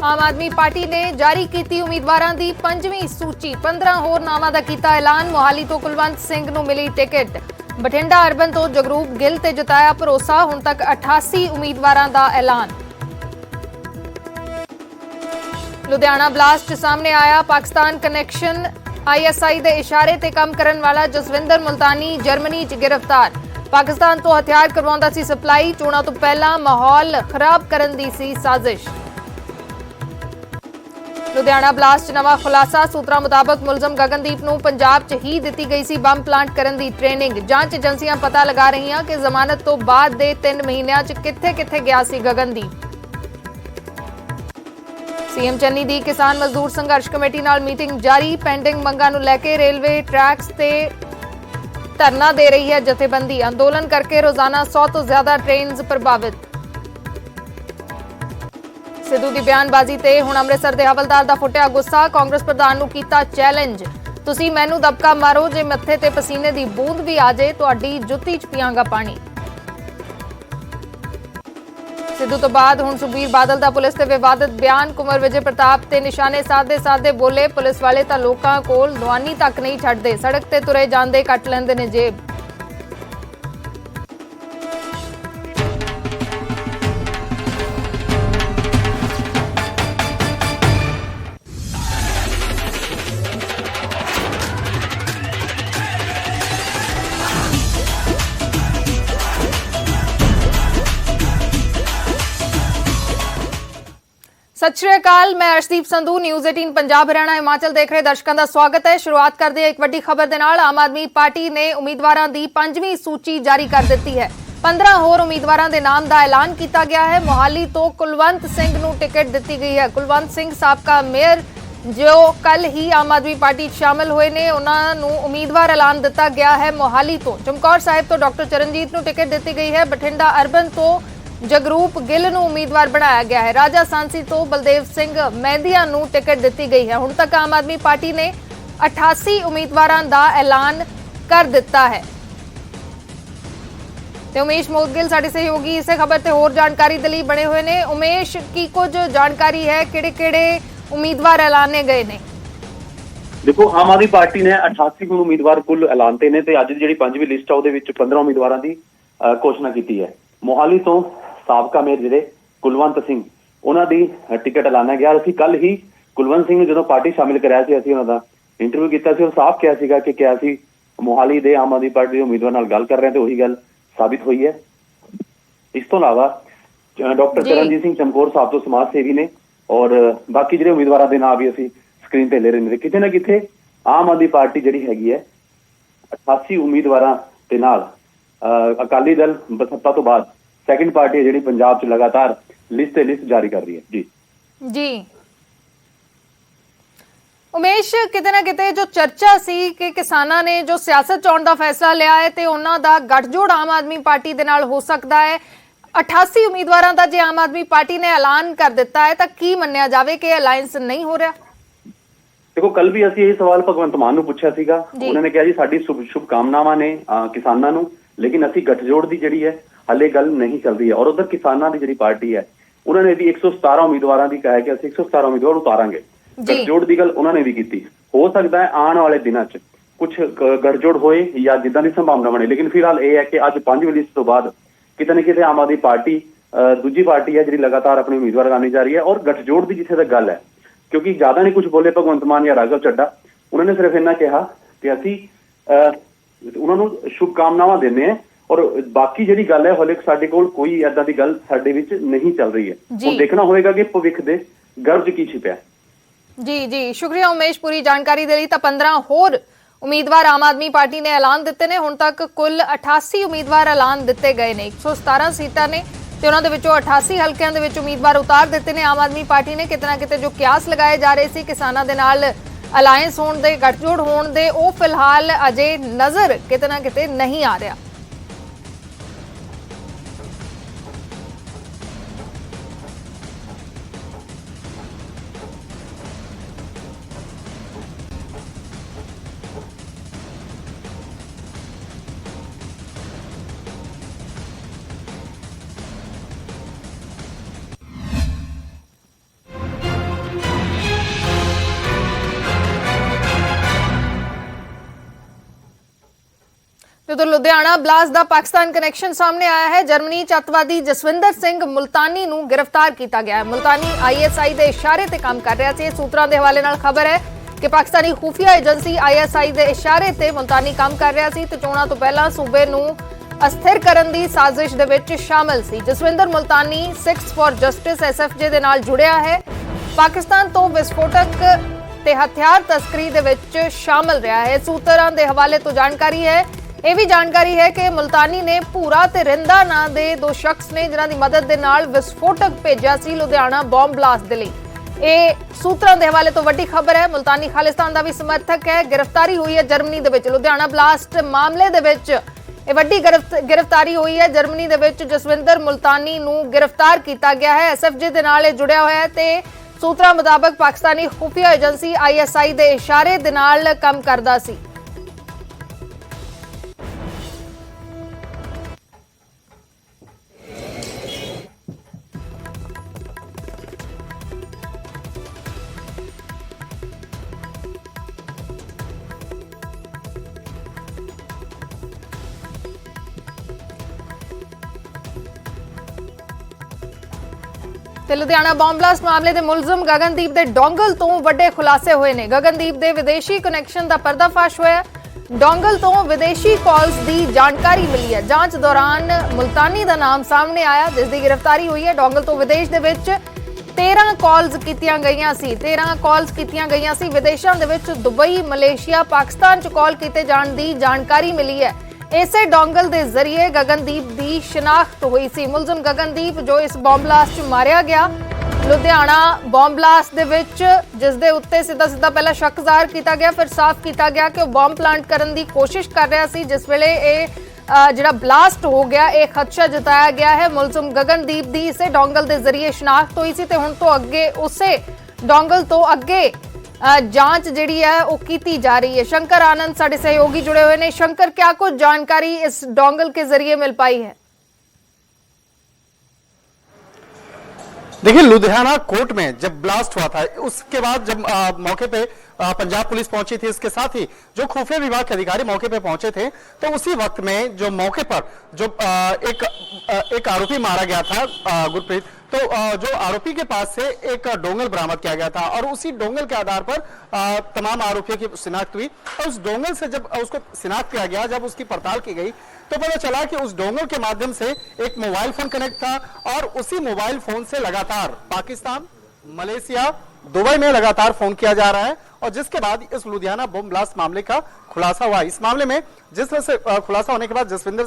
आम आदमी पार्टी ने जारी की उम्मीदवारों की 5वीं सूची। 15 होर नावां दा कीता ऐलान। मोहाली तो कुलवंत सिंह नूं मिली टिकट। बठिंडा अर्बन तो जगरूप गिल ते जताया भरोसा। हुण तक 88 उम्मीदवारों का ऐलान। लुधियाना ब्लास्ट सामने आया। पाकिस्तान कनैक्शन ISI के इशारे ते काम करन वाला जसविंदर मुल्तानी जर्मनी च गिरफ्तार। पाकिस्तान तो हथियार करवाउंदा सी सप्लाई। चोणां तो पहला माहौल खराब करन दी सी साजिश। लुधियाना ब्लास्ट नवा खुलासा। सूत्रों मुताबक मुलजम गगनदीप नूं पंजाब च ही दित्ती गई सी बंब प्लांट करन दी ट्रेनिंग। जांच एजेंसियां पता लगा रही कि जमानत तो बाद दे 3 महीनों च किथे गया सी गगनदीप। सीएम चन्नी दी किसान मजदूर संघर्ष कमेटी नाल मीटिंग जारी। पेंडिंग मंगां नूं लैके रेलवे ट्रैक्स ते धरना दे रही है जथेबंदी। अंदोलन करके रोजाना 100 तो ज्यादा ट्रेन प्रभावित। सिद्धू की बयानबाजी ते हुण अमृतसर दे हवलदार दा फुटिया गुस्सा। कांग्रेस प्रधान नूं कीता चैलेंज। तुसीं मैनूं दबका मारो, जे मत्थे ते पसीने दी बूंद भी आ जाए तुहाडी जुत्ती च पियांगा पानी। सिद्धू तो बाद हुण सुखबीर बादल दा पुलिस ते विवादित बयान। कुंवर विजय प्रताप ते निशाने साधे बोले पुलिस वाले तां लोकां कोल दवानी तक नहीं छड्डदे। सड़क ते तुरे जांदे कट लैंदे ने जेब। सत श्री अकाल, मैं अर्शदीप संधू न्यूज़ 18 पंजाब हरियाणा हिमाचल देख रहे दर्शकों का स्वागत है। शुरुआत करते हैं एक वड्डी खबर दे नाल। आम आदमी पार्टी ने उम्मीदवारों की 5वीं सूची जारी कर दी है। 15 होर उम्मीदवारों के नाम का ऐलान किया गया है। मोहाली तो कुलवंत सिंह नूं टिकट दी गई है। कुलवंत सिंह साबका मेयर जो कल ही आम आदमी पार्टी शामिल हुए ने, उन्होंने उम्मीदवार ऐलान दिता गया है। मोहाली तो चमकौर साहिब तो डॉक्टर चरणजीत नूं टिकट दी गई है। बठिंडा अर्बन तो जगरूप गिल नूं उम्मीदवार बनाया गया है। राजा सांसी तो बलदेव सिंह मेहंदिया नूं टिकट दी गई है। हुण तक आम आदमी पार्टी ने 88 उम्मीदवारों का ऐलान कर दिता है। ते उमेश मोदगिल साडे सहयोगी इसे खबर ते होर जानकारी दे लई बने हुए ने। उमेश, की कुछ जानकारी है, किहड़े उम्मीदवार ऐलाने गए ने? देखो, आम आदमी पार्टी ने 88 उम्मीदवार कुल ऐलानते ने ते अज जिहड़ी 5वीं लिस्ट आ उहदे विच 15 उम्मीदवारों की घोषणा की है। मोहाली तो साबका मेयर जिहड़े कुलवंत सिंह उन्हां दी टिकट ऐलाना गया। असीं कल ही कुलवंत सिंह ने जो पार्टी शामिल कराया सी, असीं उन्हां दा इंटरव्यू किया सी। साफ कहा सीगा कि क्या असीं मोहाली दे आम आदमी पार्टी दे उम्मीदवार नाल गल कर रहे हैं ते उही गल साबित हुई है। इस तो इलावा डॉक्टर चरणजीत सिंह चमकौर साहब तो समाज सेवी ने और बाकी जिहड़े उम्मीदवारों के नाम भी असीं स्क्रीन ते ले रहे हैं। किते ना किते आम आदमी पार्टी जिहड़ी हैगी है 88 उम्मीदवारों के नाल अकाली दल बसपा तो बाद सैकेंड पार्टी है जिहड़ी पंजाब च लगातार लिस्ट जारी कर रही है। जी उमेश, किते ना किते जो चर्चा सी कि किसानां ने जो सियासत चाउण दा फैसला लिया है ते उन्हां दा गठजोड़ आम आदमी पार्टी दे नाल हो सकदा है। 88 उम्मीदवारों का जे आम आदमी पार्टी ने ऐलान कर दिता है तो की मन्निया जावे कि अलायंस नहीं हो रहा? देखो, कल भी असीं यही सवाल भगवंत मान नूं पुछिया सीगा। उन्होंने कहा जी साडी शुभकामनावां ने किसानां नूं, लेकिन असीं गठजोड़ दी जिहड़ी है हले गल नहीं चल रही है। और उधर किसानां दी जिहड़ी पार्टी है उन्होंने भी 117 उम्मीदवारों की कहा कि असीं 117 उम्मीदवार उतारांगे। गठजोड़ की गल उन्होंने भी की। हो सकता है आने वाले दिनों च कुछ गठजोड़ होए या जिद्दां दी संभावना बने, लेकिन फिलहाल यह है कि अज 5वीं लिस्ट तो बाद किते ना किते आम आदमी पार्टी दूजी पार्टी है जिहड़ी लगातार अपने उम्मीदवार लाने जा रही है। और गठजोड़ की जिथे तक गल है, क्योंकि ज्यादा नहीं कुछ बोले भगवंत मान या राघव चड्डा, उन्होंने सिर्फ इन्ना कहा कि असीं उन्होंने शुभकामनावां देने हैं और बाकी जिहड़ी गल है हले साडे कोल कोई ऐदां दी गल साडे विच नहीं चल रही है। हुण देखना होएगा कि भविख दे गर्भ च की छिपिया। जी, शुक्रिया उमेश पूरी जानकारी दे लई। तां 15 होर उम्मीदवार आम आदमी पार्टी ने ऐलान दिते ने। हुण तक कुल 88 उम्मीदवार ऐलान दिते गए ने। 117 सीटां ने ते उन्हां दे विचों 88 हलकिਆਂ ਦੇ ਵਿੱਚ उम्मीदवार उतार दिते ने। आम आदमी पार्टी ने किते ना किते जो कियास लगाए जा रहे सी किसानां दे नाल अलायंस होण दे, गठजोड़ होण दे, ਉਹ फिलहाल अजे नज़र किते ना किते नहीं आ रहा। तो ਲੁਧਿਆਣਾ ਬਲਾਸਟ ਦਾ ਪਾਕਿਸਤਾਨ ਕਨੈਕਸ਼ਨ ਸਾਹਮਣੇ ਆਇਆ ਹੈ। ਜਰਮਨੀ ਚ ਅੱਤਵਾਦੀ ਜਸਵਿੰਦਰ ਸਿੰਘ ਮੁਲਤਾਨੀ ਨੂੰ ਗ੍ਰਿਫਤਾਰ ਕੀਤਾ ਗਿਆ ਹੈ। ਮੁਲਤਾਨੀ ISI ਦੇ ਇਸ਼ਾਰੇ ਤੇ ਕੰਮ ਕਰ ਰਿਹਾ ਸੀ। ਸੂਤਰਾਂ ਦੇ ਹਵਾਲੇ ਨਾਲ ਖਬਰ ਹੈ ਕਿ ਪਾਕਿਸਤਾਨੀ ਖੂਫੀਆ ਏਜੰਸੀ ISI ਦੇ ਇਸ਼ਾਰੇ ਤੇ ਮੁਲਤਾਨੀ ਕੰਮ ਕਰ ਰਿਹਾ ਸੀ ਤੇ ਚੋਣਾਂ ਤੋਂ ਪਹਿਲਾਂ ਸੂਬੇ ਨੂੰ ਅਸਥਿਰ ਕਰਨ ਦੀ ਸਾਜ਼ਿਸ਼ ਦੇ ਵਿੱਚ ਸ਼ਾਮਲ ਸੀ। Jaswinder Multani 6 for Justice SFJ ਦੇ ਨਾਲ ਜੁੜਿਆ ਹੈ। ਪਾਕਿਸਤਾਨ ਤੋਂ ਵਿਸਫੋਟਕ ਤੇ ਹਥਿਆਰ ਤਸਕਰੀ ਦੇ ਵਿੱਚ ਸ਼ਾਮਲ ਰਿਹਾ ਹੈ। ਸੂਤਰਾਂ ਦੇ ਹਵਾਲੇ ਤੋਂ ਜਾਣਕਾਰੀ ਹੈ, ਇਹ ਵੀ ਜਾਣਕਾਰੀ ਹੈ ਕਿ ਮੁਲਤਾਨੀ ਨੇ ਭੂਰਾ ਤੇ ਰਿੰਦਾ ਨਾਂ ਦੇ ਦੋ ਸ਼ਖਸ ਨੇ ਜਿਨ੍ਹਾਂ ਦੀ ਮਦਦ ਦੇ ਨਾਲ ਵਿਸਫੋਟਕ ਭੇਜਿਆ ਸੀ ਲੁਧਿਆਣਾ ਬੰਬ ਬਲਾਸਟ ਦੇ ਲਈ। ਇਹ ਸੂਤਰਾਂ ਦੇ ਹਵਾਲੇ ਤੋਂ ਵੱਡੀ ਖਬਰ ਹੈ। ਮੁਲਤਾਨੀ ਖਾਲਿਸਤਾਨ ਦਾ ਵੀ ਸਮਰਥਕ ਹੈ। ਗ੍ਰਿਫਤਾਰੀ ਹੋਈ ਹੈ ਜਰਮਨੀ ਦੇ ਵਿੱਚ ਲੁਧਿਆਣਾ ਬਲਾਸਟ ਮਾਮਲੇ ਦੇ ਵਿੱਚ। ਇਹ ਵੱਡੀ ਗ੍ਰਿਫਤਾਰੀ ਹੋਈ ਹੈ ਜਰਮਨੀ ਦੇ ਵਿੱਚ। ਜਸਵਿੰਦਰ ਮੁਲਤਾਨੀ ਨੂੰ ਗ੍ਰਿਫਤਾਰ ਕੀਤਾ ਗਿਆ ਹੈ। SFJ ਦੇ ਨਾਲ ਇਹ ਜੁੜਿਆ ਹੋਇਆ ਹੈ ਤੇ ਸੂਤਰਾਂ ਮੁਤਾਬਕ ਪਾਕਿਸਤਾਨੀ ਖੁਫੀਆ ਏਜੰਸੀ ISI ਦੇ ਇਸ਼ਾਰੇ ਦੇ ਨਾਲ ਕੰਮ ਕਰਦਾ ਸੀ। ਤੇ ਲੁਧਿਆਣਾ ਬੰਬ ਬਲਾਸਟ ਮਾਮਲੇ ਦੇ ਮੁਲਜ਼ਮ ਗਗਨਦੀਪ ਦੇ ਡੋਂਗਲ ਤੋਂ ਵੱਡੇ ਖੁਲਾਸੇ ਹੋਏ ਨੇ। ਗਗਨਦੀਪ ਦੇ ਵਿਦੇਸ਼ੀ ਕਨੈਕਸ਼ਨ ਦਾ ਪਰਦਾਫਾਸ਼ ਹੋਇਆ। ਡੋਂਗਲ ਤੋਂ ਵਿਦੇਸ਼ੀ ਕਾਲਸ ਦੀ ਜਾਣਕਾਰੀ ਮਿਲੀ ਹੈ। ਜਾਂਚ ਦੌਰਾਨ ਮੁਲਤਾਨੀ ਦਾ ਨਾਮ ਸਾਹਮਣੇ ਆਇਆ ਜਿਸ ਦੀ ਗ੍ਰਿਫਤਾਰੀ ਹੋਈ ਹੈ। ਡੋਂਗਲ ਤੋਂ ਵਿਦੇਸ਼ ਦੇ ਵਿੱਚ 13 ਕਾਲਸ ਕੀਤੀਆਂ ਗਈਆਂ ਸੀ। 13 ਕਾਲਸ ਕੀਤੀਆਂ ਗਈਆਂ ਸੀ ਵਿਦੇਸ਼ਾਂ ਦੇ ਵਿੱਚ। ਦੁਬਈ, ਮਲੇਸ਼ੀਆ, ਪਾਕਿਸਤਾਨ ਚ ਕਾਲ ਕੀਤੇ ਜਾਣ ਦੀ ਜਾਣਕਾਰੀ ਮਿਲੀ ਹੈ। ਇਸੇ ਡੋਂਗਲ ਦੇ ਜ਼ਰੀਏ ਗਗਨਦੀਪ ਦੀ ਸ਼ਨਾਖਤ ਹੋਈ ਸੀ। ਮੁਲਜ਼ਮ ਗਗਨਦੀਪ ਜੋ ਇਸ ਬੰਬ ਬਲਾਸਟ 'ਚ ਮਾਰਿਆ ਗਿਆ ਲੁਧਿਆਣਾ ਬੰਬ ਬਲਾਸਟ ਦੇ ਵਿੱਚ, ਜਿਸ ਦੇ ਉੱਤੇ ਸਿੱਧਾ ਪਹਿਲਾਂ ਸ਼ੱਕ ਜ਼ਾਹਰ ਕੀਤਾ ਗਿਆ, ਫਿਰ ਸਾਫ਼ ਕੀਤਾ ਗਿਆ ਕਿ ਉਹ ਬੰਬ ਪਲਾਂਟ ਕਰਨ ਦੀ ਕੋਸ਼ਿਸ਼ ਕਰ ਰਿਹਾ ਸੀ। ਜਿਸ ਵੇਲੇ ਇਹ ਜਿਹੜਾ ਬਲਾਸਟ ਹੋ ਗਿਆ, ਇਹ ਖਦਸ਼ਾ ਜਤਾਇਆ ਗਿਆ ਹੈ। ਮੁਲਜ਼ਮ ਗਗਨਦੀਪ ਦੀ ਇਸੇ ਡੋਂਗਲ ਦੇ ਜ਼ਰੀਏ ਸ਼ਨਾਖਤ ਹੋਈ ਸੀ ਤੇ ਹੁਣ ਤੋਂ ਅੱਗੇ ਉਸੇ ਡੋਂਗਲ ਤੋਂ ਅੱਗੇ ਜਾਂਚ ਜਿਹੜੀ है वो की जा रही है। शंकर आनंद साडे सहयोगी जुड़े हुए ने। शंकर, क्या कुछ जानकारी इस डोंगल के जरिए मिल पाई है? देखिए, लुधियाना कोर्ट में जब ब्लास्ट हुआ था उसके बाद जब मौके पे पंजाब पुलिस पहुंची थी, इसके साथ ही जो खुफिया विभाग के अधिकारी मौके पे पहुंचे थे, तो उसी वक्त में जो मौके पर जो एक आरोपी मारा गया था गुरप्रीत, तो जो आरोपी के पास से एक डोंगल बरामद किया गया था और उसी डोंगल के आधार पर तमाम आरोपियों की शिनाख्त हुई। और उस डोंगल से जब उसको शिनाख्त किया गया, जब उसकी पड़ताल की गई तो पता चला कि उस डोंगल के माध्यम से एक मोबाइल फोन कनेक्ट था और उसी मोबाइल फोन से लगातार पाकिस्तान, मलेशिया, दुबई में लगातार फोन किया जा रहा है। और जिसके बाद इस लुधियाना बम ब्लास्ट मामले का खुलासा हुआ। इस मामले में जिस तरह से खुलासा होने के बाद जसविंदर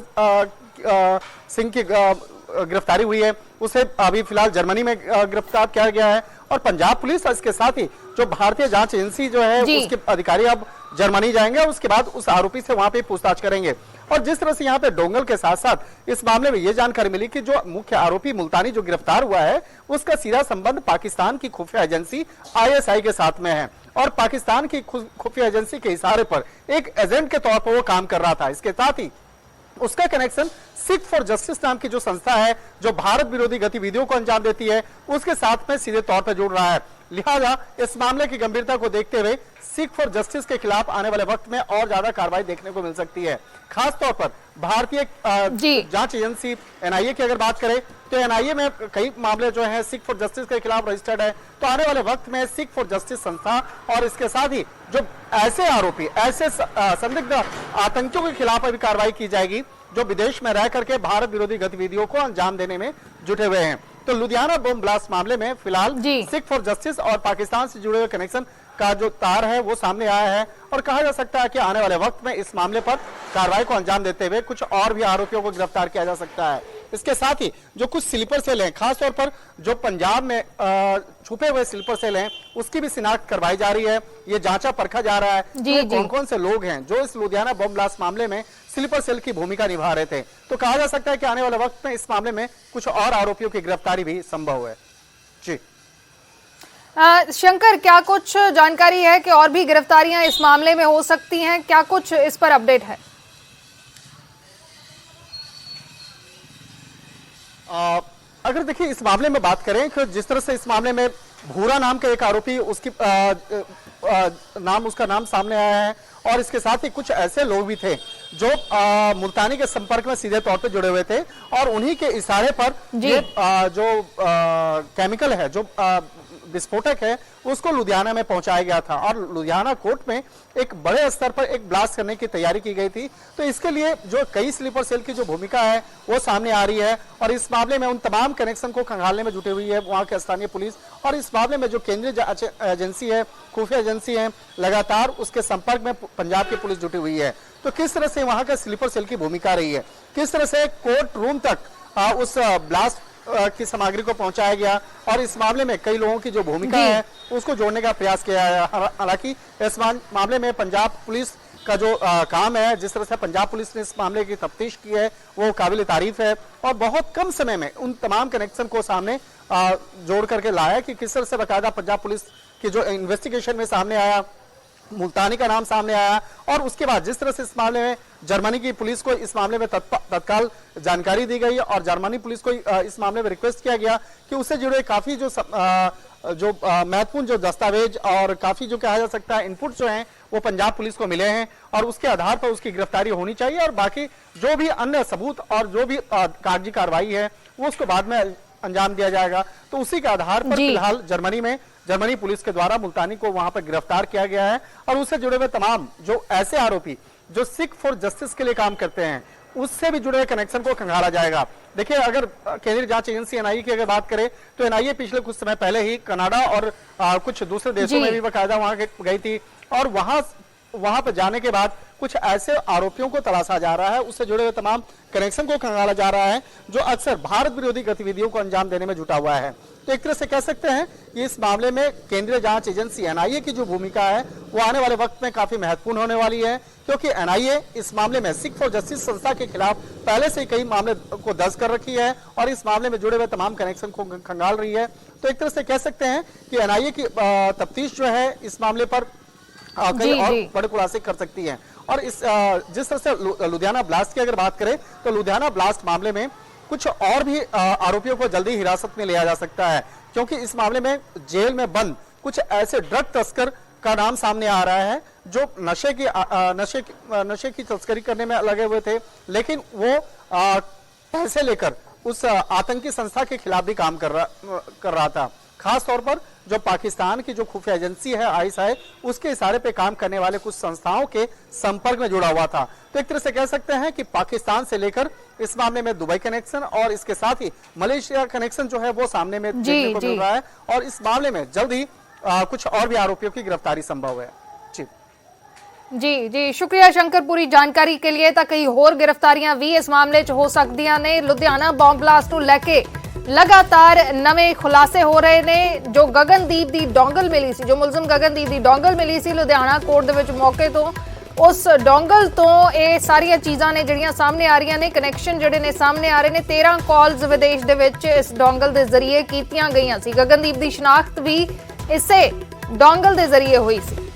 सिंह की गिरफ्तारी हुई है, उसे अभी फिलहाल जर्मनी में गिरफ्तार किया गया है। और पंजाब पुलिस और इसके साथ ही जो भारतीय जांच एजेंसी जो है उसके अधिकारी अब जर्मनी जाएंगे और उसके बाद उस आरोपी से वहां पे पूछताछ करेंगे। और जिस तरह से यहाँ पे डोंगल के साथ साथ इस मामले में यह जानकारी मिली कि जो मुख्य आरोपी मुल्तानी जो गिरफ्तार हुआ है, उसका सीधा संबंध पाकिस्तान की खुफिया एजेंसी ISI के साथ में है और पाकिस्तान की खुफिया एजेंसी के इशारे पर एक एजेंट के तौर पर वो काम कर रहा था। इसके साथ ही उसका कनेक्शन सिख फॉर जस्टिस नाम की जो संस्था है जो भारत विरोधी गतिविधियों को अंजाम देती है, उसके साथ में सीधे तौर पर जुड़ रहा है। लिहाजा इस मामले की गंभीरता को देखते हुए सिख फॉर जस्टिस के खिलाफ आने वाले वक्त में और ज्यादा कार्रवाई देखने को मिल सकती है। खास तौर पर भारतीय जांच एजेंसी NIA की अगर बात करें तो NIA में कई मामले जो है सिख फॉर जस्टिस के खिलाफ रजिस्टर्ड है। तो आने वाले वक्त में सिख फॉर जस्टिस संस्था और इसके साथ ही जो ऐसे आरोपी, ऐसे संदिग्ध आतंकियों के खिलाफ अभी कार्रवाई की जाएगी जो विदेश में रह करके भारत विरोधी गतिविधियों को अंजाम देने में जुटे हुए हैं। तो लुधियाना बम ब्लास्ट मामले में फिलहाल सिख फॉर जस्टिस और पाकिस्तान से जुड़े हुए कनेक्शन का जो तार है वो सामने आया है और कहा जा सकता है कि आने वाले वक्त में इस मामले पर कार्रवाई को अंजाम देते हुए कुछ और भी आरोपियों को गिरफ्तार किया जा सकता है। इसके साथ ही जो कुछ स्लीपर सेल हैं, खासतौर पर जो पंजाब में छुपे हुए स्लीपर सेल हैं, उसकी भी शिनाख्त करवाई जा रही है। ये जांचा परखा जा रहा है कि कौन कौन से लोग हैं जो इस लुधियाना बम ब्लास्ट मामले में स्लीपर सेल की भूमिका निभा रहे थे। तो कहा जा सकता है कि आने वाले वक्त में इस मामले में कुछ और आरोपियों की गिरफ्तारी भी संभव है। जी शंकर, क्या कुछ जानकारी है कि और भी गिरफ्तारियां इस मामले में हो सकती हैं? क्या कुछ इस पर अपडेट है? अगर देखिए इस मामले में बात करें कि जिस तरह से इस मामले में भूरा नाम का एक आरोपी, उसकी उसका नाम सामने आया है और इसके साथ ही कुछ ऐसे लोग भी थे जो मुल्तानी के संपर्क में सीधे तौर पे जुड़े हुए थे और उन्हीं के इशारे पर ये जो केमिकल है, जो विस्फोटक है, उसको लुधियाना में पहुंचाया गया था और लुधियाना कोर्ट में एक बड़े स्तर पर एक ब्लास्ट करने की तैयारी की गई थी। तो इसके लिए जो कई स्लीपर सेल की जो भूमिका है वो सामने आ रही है और इस मामले में उन तमाम कनेक्शन को खंगालने में जुटी हुई है वहां के स्थानीय पुलिस और इस मामले में जो केंद्रीय जांच एजेंसी है, खुफिया एजेंसी है, लगातार उसके संपर्क में पंजाब की पुलिस जुटी हुई है। तो किस तरह से वहां का स्लीपर सेल की भूमिका रही है, किस तरह से कोर्ट रूम तक उस ब्लास्ट की सामग्री को पहुंचाया गया और इस मामले में कई लोगों की जो भूमिका है उसको जोड़ने का प्रयास किया है। हालांकि इस मामले में पंजाब पुलिस का जो काम है, जिस तरह से पंजाब पुलिस ने इस मामले की तफ्तीश की है, वो काबिल तारीफ है और बहुत कम समय में उन तमाम कनेक्शन को सामने जोड़ करके लाया कि किस तरह से बाकायदा पंजाब पुलिस की जो इन्वेस्टिगेशन में सामने आया, मुल्तानी का नाम सामने आया और उसके बाद जिस तरह से इस मामले में जर्मनी की पुलिस को इस मामले में तत्काल जानकारी दी गई और जर्मनी पुलिस को इस मामले में रिक्वेस्ट किया गया कि उससे जुड़े काफी जो महत्वपूर्ण जो दस्तावेज और काफी जो कहा जा सकता है इनपुट जो हैं वो पंजाब पुलिस को मिले हैं और उसके आधार पर उसकी गिरफ्तारी होनी चाहिए और बाकी जो भी अन्य सबूत और जो भी कागजी कार्रवाई है वो उसको बाद में अंजाम दिया जाएगा। तो उसी के आधार पर फिलहाल जर्मनी पुलिस के द्वारा मुल्तानी को वहां पर गिरफ्तार किया गया है और उससे जुड़े हुए तमाम जो ऐसे आरोपी जो सिख फॉर जस्टिस के लिए काम करते हैं उससे भी जुड़े हुए कनेक्शन को खंगाला जाएगा। देखिए, अगर केंद्रीय जांच एजेंसी एनआईए की अगर बात करें तो एनआईए पिछले कुछ समय पहले ही कनाडा और कुछ दूसरे देशों में भी बाकायदा वहां गई थी और वहां पर जाने के बाद कुछ ऐसे आरोपियों को तलाशा जा रहा है, उससे जुड़े हुए तमाम कनेक्शन को खंगाला जा रहा है जो अक्सर भारत विरोधी गतिविधियों को अंजाम देने में जुटा हुआ है। तो एक तरह से कह सकते हैं कि इस मामले में केंद्रीय जांच एजेंसी एनआईए की जो भूमिका है वो आने वाले वक्त में काफी महत्वपूर्ण होने वाली है, क्योंकि एनआईए इस मामले में सिख फॉर जस्टिस संस्था के खिलाफ पहले से कई मामले को दर्ज कर रखी है और इस मामले में जुड़े हुए तमाम कनेक्शन को खंगाल रही है। तो एक तरह से कह सकते हैं कि एनआईए की तफ्तीश जो है इस मामले पर कई और बड़े खुलासे कर सकती है। और इस जिस तरह से लुधियाना ब्लास्ट की अगर बात करें तो लुधियाना ब्लास्ट मामले में कुछ और भी आरोपियों को जल्दी हिरासत में लिया जा सकता है, क्योंकि इस मामले में जेल में बंद कुछ ऐसे ड्रग तस्कर का नाम सामने आ रहा है जो नशे की तस्करी करने में लगे हुए थे, लेकिन वो पैसे लेकर उस आतंकी संस्था के खिलाफ भी काम कर रहा था। खास तौर पर जो पाकिस्तान की जो खुफिया एजेंसी है आईएसआई, उसके इशारे पे काम करने वाले कुछ संस्थाओं के संपर्क में जुड़ा हुआ था। तो एक तरह से कह सकते हैं कि पाकिस्तान से लेकर इस मामले में दुबई कनेक्शन और इसके साथ ही मलेशिया कनेक्शन जो है वो सामने में देखने को मिल रहा है और इस मामले में जल्द ही कुछ और भी आरोपियों की गिरफ्तारी संभव है। जी, शुक्रिया शंकर पूरी जानकारी के लिए। ਤਾਂ ਕਈ ਹੋਰ गिरफ्तारियां भी इस मामले च हो सकਦੀਆਂ ਨੇ। ਲੁਧਿਆਣਾ ਬੰਬ ਬਲਾਸਟ ਨੂੰ ਲੈ ਕੇ लगातार नਵੇਂ खुलासे हो रहे ने। जो गगनदीप ਦੀ ਡੋਂਗਲ मिली सी, जो मुलਜ਼ਮ गगनदीप ਦੀ ਡੋਂਗਲ मिली सी ਲੁਧਿਆਣਾ कोर्ट ਦੇ ਵਿੱਚ मौके तो उस ਡੋਂਗਲ तो ਇਹ ਸਾਰੀਆਂ ਚੀਜ਼ਾਂ ਨੇ ਜਿਹੜੀਆਂ ਸਾਹਮਣੇ ਆ ਰਹੀਆਂ ਨੇ। ਕਨੈਕਸ਼ਨ ਜਿਹੜੇ ਨੇ ਸਾਹਮਣੇ ਆ ਰਹੇ ਨੇ। 13 ਕਾਲਸ ਵਿਦੇਸ਼ ਦੇ ਵਿੱਚ ਇਸ ਡੋਂਗਲ ਦੇ ਜ਼ਰੀਏ ਕੀਤੀਆਂ ਗਈਆਂ ਸੀ। ਗਗਨਦੀਪ ਦੀ ਸ਼ਨਾਖਤ ਵੀ ਇਸੇ ਡੋਂਗਲ ਦੇ ਜ਼ਰੀਏ ਹੋਈ ਸੀ।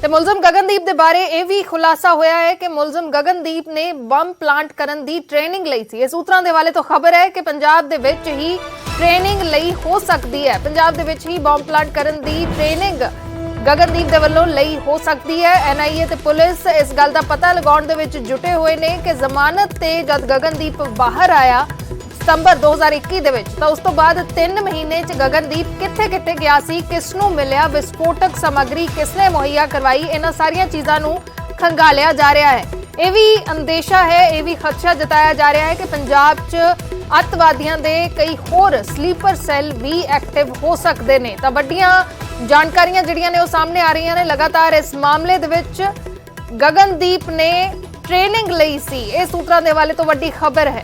ਤੇ ਮੁਲਜ਼ਮ ਗਗਨਦੀਪ ਦੇ ਬਾਰੇ ਇਹ ਵੀ ਖੁਲਾਸਾ ਹੋਇਆ ਹੈ ਕਿ ਮੁਲਜ਼ਮ ਗਗਨਦੀਪ ਨੇ ਬੰਬ ਪਲਾਂਟ ਕਰਨ ਦੀ ਟ੍ਰੇਨਿੰਗ ਲਈ ਸੀ। ਇਹ ਸੂਤਰਾਂ ਦੇ ਹਵਾਲੇ ਤੋਂ ਖਬਰ ਹੈ ਕਿ ਪੰਜਾਬ ਦੇ ਵਿੱਚ ਹੀ ਟ੍ਰੇਨਿੰਗ ਲਈ ਹੋ ਸਕਦੀ ਹੈ। ਪੰਜਾਬ ਦੇ ਵਿੱਚ ਹੀ ਬੰਬ ਪਲਾਂਟ ਕਰਨ ਦੀ ਟ੍ਰੇਨਿੰਗ ਗਗਨਦੀਪ ਦੇ ਵੱਲੋਂ ਲਈ ਹੋ ਸਕਦੀ ਹੈ। ਐਨਆਈਏ ਤੇ ਪੁਲਿਸ ਇਸ ਗੱਲ ਦਾ ਪਤਾ ਲਗਾਉਣ ਦੇ ਵਿੱਚ ਜੁਟੇ ਹੋਏ ਨੇ ਕਿ ਜ਼ਮਾਨਤ ਤੇ ਜਦ ਗਗਨਦੀਪ ਬਾਹਰ ਆਇਆ ਸਤੰਬਰ 2021 ਦੇ ਵਿੱਚ, ਤਾਂ ਉਸ ਤੋਂ ਬਾਅਦ 3 ਮਹੀਨੇ 'ਚ ਗਗਨਦੀਪ ਕਿੱਥੇ ਗਿਆ ਸੀ, ਕਿਸ ਨੂੰ ਮਿਲਿਆ, ਵਿਸਫੋਟਕ ਸਮੱਗਰੀ ਕਿਸਨੇ ਮੁਹੱਈਆ ਕਰਵਾਈ, ਇਹਨਾਂ ਸਾਰੀਆਂ ਚੀਜ਼ਾਂ ਨੂੰ ਖੰਗਾਲਿਆ ਜਾ ਰਿਹਾ ਹੈ। ਇਹ ਵੀ ਅੰਦੇਸ਼ਾ ਹੈ, ਇਹ ਵੀ ਖਦਸ਼ਾ ਜਤਾਇਆ ਜਾ ਰਿਹਾ ਹੈ ਕਿ ਪੰਜਾਬ 'ਚ ਅੱਤਵਾਦੀਆਂ ਦੇ ਕਈ ਹੋਰ ਸਲੀਪਰ ਸੈੱਲ ਵੀ ਐਕਟਿਵ ਹੋ ਸਕਦੇ ਨੇ। ਤਾਂ ਵੱਡੀਆਂ ਜਾਣਕਾਰੀਆਂ ਜਿਹੜੀਆਂ ਨੇ ਉਹ ਸਾਹਮਣੇ ਆ ਰਹੀਆਂ ਨੇ। ਲਗਾਤਾਰ ਇਸ ਮਾਮਲੇ ਦੇ ਵਿੱਚ ਗਗਨਦੀਪ ਨੇ ਟ੍ਰੇਨਿੰਗ ਲਈ ਸੀ, ਇਹ ਸੂਤਰਾਂ ਦੇ ਹਵਾਲੇ ਤੋਂ ਵੱਡੀ ਖਬਰ ਹੈ।